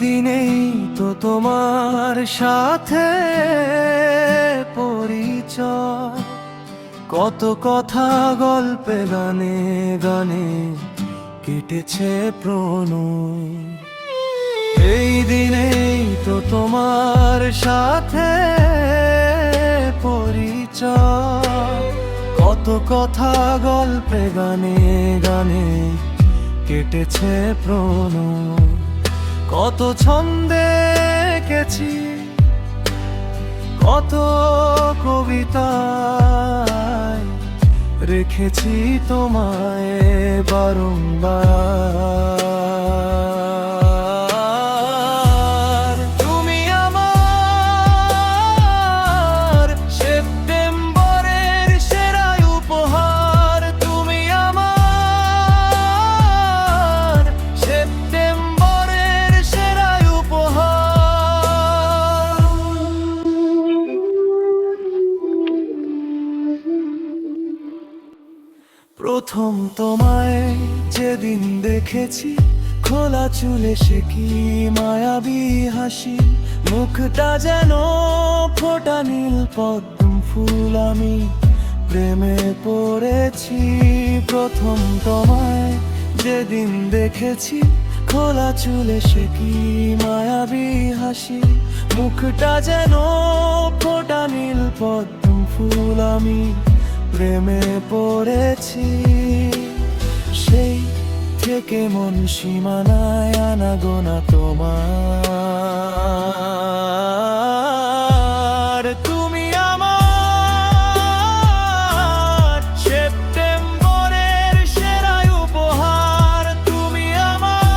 দিনেই তো তোমার সাথে পরিচয়, কত কথা গল্পে গানে গানে কেটেছে প্রণয়। এই দিনেই তো তোমার সাথে পরিচয়, কত কথা গল্পে গানে গানে কেটেছে প্রণয়। কত ছন্দে এঁকেছি, কত কবিতায় রেখেছি তোমায় বারংবার। তুমি আমার সেপ্টেম্বরের সেরা উপহার, তুমি আমার সেপ্টেম্বরের সেরা উপহার। প্রথম তোমায় যেদিন দেখেছি, খোলা চুলে সে কি মায়াবী হাসি, মুখটা যেন ফোটা নীল পদ্ম ফুল, আমি প্রেমে পড়েছি। প্রথম তোমায় যেদিন দেখেছি, খোলা চুলে সে কি মায়াবী হাসি, মুখটা যেন ফোটা নীল পদ্ম ফুল, আমি প্রেমে পড়েছি। সেই থেকে মন সীমানায় আনাগোনা তোমার। তুমি আমার সেপ্টেম্বরের সেরা উপহার, তুমি আমার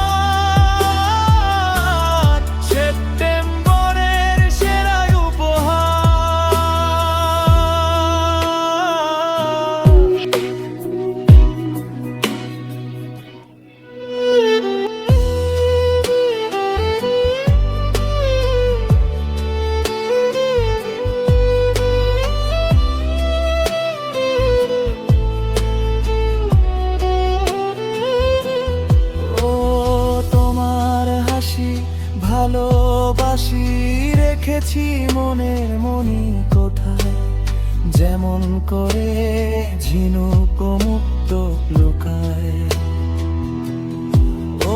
সেপ্টেম্বরের সেরা উপহার। ভালোবাসি রেখেছি মনের মনি কোঠায়, যেমন করে ঝিনুক মুক্ত লুকায়।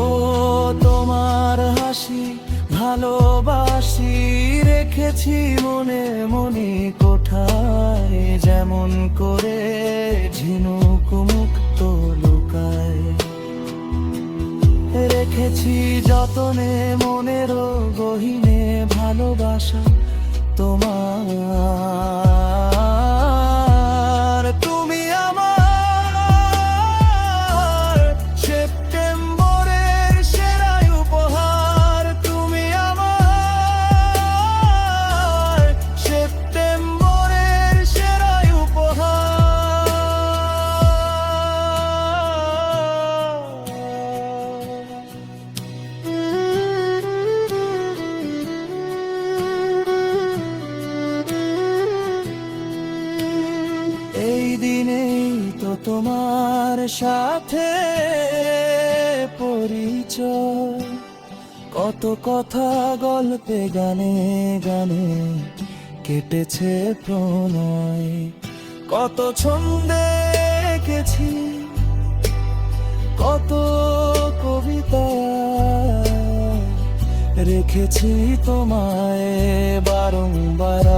ও তোমার হাসি ভালোবাসি রেখেছি মনের মনি কোঠায়, যেমন করে ঝিনুক মুক্ত লুকায়। রেখেছি যতনে মনেরও গহীনে ভালোবাসা তোমার। তুমি আমার সেপ্টেম্বরের সেরা উপহার, তুমি আমার সেপ্টেম্বরের সেরা উপহার। এই দিনেই তো তোমার সাথে পরিচয়, কত কথা গল্পে গানে গানে কেটেছে প্রণয়। কত ছন্দে এঁকেছি, কত কবিতা রেখেছি তোমায় বারংবার।